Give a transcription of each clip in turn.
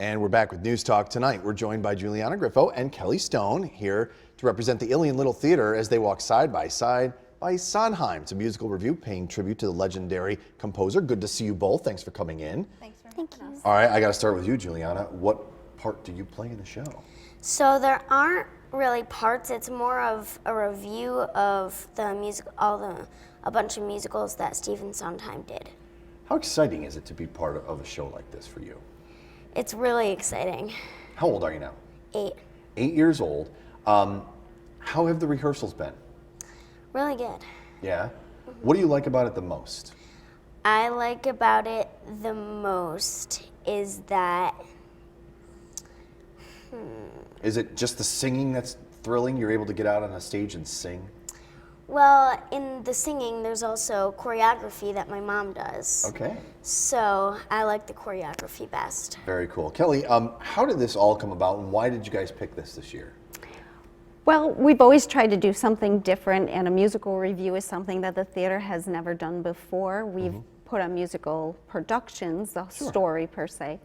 And we're back with News Talk tonight. We're joined by Juliana Griffo and Kelly Stone here to represent the Ilion Little Theater as they walk side by side by Sondheim. It's a musical review paying tribute to the legendary composer. Good to see you both. Thanks for coming in. Thanks for having us. All right, I got to start with you, Juliana. What part do you play in the show? So there aren't really parts. It's more of a review of the music, a bunch of musicals that Stephen Sondheim did. How exciting is it to be part of a show like this for you? It's really exciting. How old are you now? 8. 8 years old. How have the rehearsals been? Really good. Yeah? What do you like about it the most? I like about it the most is that, Is it just the singing that's thrilling? You're able to get out on a stage and sing? well, in the singing, there's also choreography that my mom does. Okay. So I like the choreography best. Very cool. Kelly, how did this all come about and why did you guys pick this year? Well, we've always tried to do something different, and a musical review is something that the theater has never done before. We've put on musical productions, the story per se,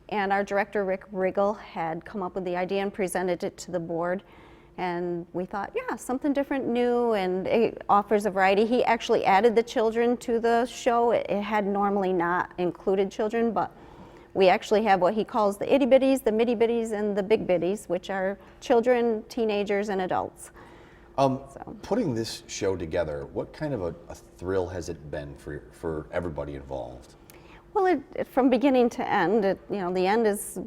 and our director, Rick Riggle, had come up with the idea and presented it to the board, and we thought, yeah, something different, new, and it offers a variety. He actually added the children to the show. It had normally not included children, but we actually have what he calls the itty bitties, the mitty bitties, and the big bitties, which are children, teenagers, and adults. Putting this show together, what kind of a thrill has it been for everybody involved? Well, from beginning to end, the end is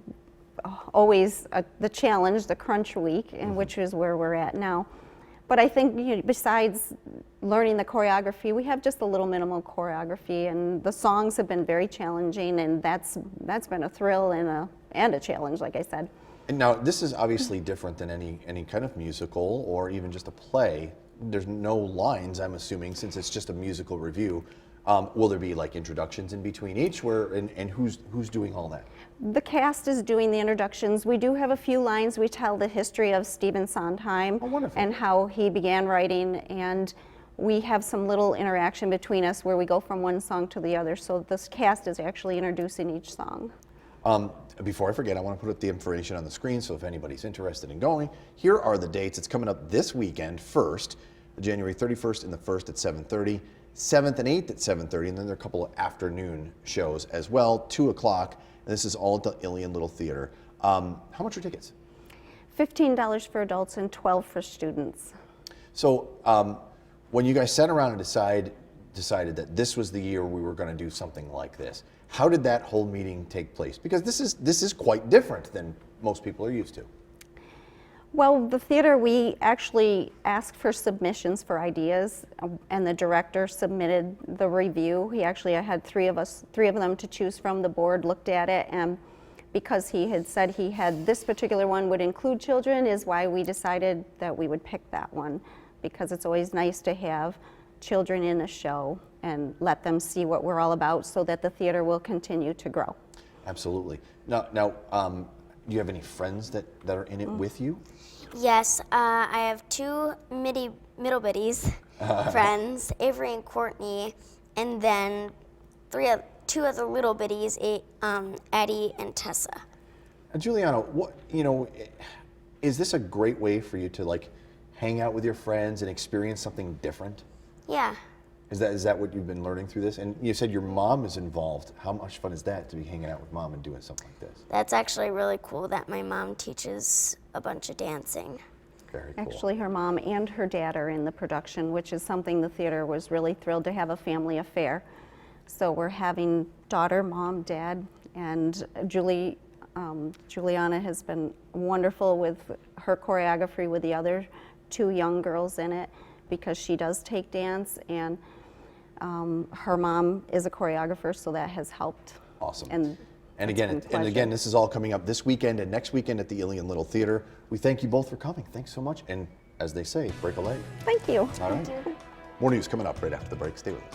always the challenge, the crunch week, and which is where we're at now. But I think besides learning the choreography, we have just a little minimal choreography, and the songs have been very challenging, and that's been a thrill and a challenge, like I said. And now this is obviously different than any kind of musical or even just a play. There's no lines, I'm assuming, since it's just a musical review. Will there be like introductions in between each? And who's doing all that? The cast is doing the introductions. We do have a few lines. We tell the history of Stephen Sondheim and how he began writing, and we have some little interaction between us where we go from one song to the other. So this cast is actually introducing each song. Before I forget, I want to put up the information on the screen, so if anybody's interested in going, here are the dates. It's coming up this weekend first, January 31st and the 1st at 7:30. 7th and 8th at 7:30, and then there are a couple of afternoon shows as well, 2 o'clock, and this is all at the Ilion Little Theater. How much are tickets? $15 for adults and $12 for students. So when you guys sat around and decided that this was the year we were going to do something like this, how did that whole meeting take place? Because this is quite different than most people are used to. Well, the theater, we actually asked for submissions for ideas, and the director submitted the review. He actually had three of them to choose from. The board looked at it, and because he had said he had this particular one would include children is why we decided that we would pick that one, because it's always nice to have children in a show and let them see what we're all about so that the theater will continue to grow. Absolutely. Now, do you have any friends that are in it with you? Yes, I have 2 middle biddies friends, Avery and Courtney, and then 2 other little biddies, Addie and Tessa. Juliana, is this a great way for you to like hang out with your friends and experience something different? Yeah. Is that what you've been learning through this? And you said your mom is involved. How much fun is that to be hanging out with mom and doing something like this? That's actually really cool that my mom teaches a bunch of dancing. Very cool. Actually, her mom and her dad are in the production, which is something the theater was really thrilled to have a family affair. So we're having daughter, mom, dad, and Juliana has been wonderful with her choreography with the other 2 young girls in it, because she does take dance, and her mom is a choreographer, so that has helped. Awesome. And again, this is all coming up this weekend and next weekend at the Ilion Little Theater. We thank you both for coming. Thanks so much. And as they say, break a leg. Thank you. All right. Thank you. More news coming up right after the break. Stay with us.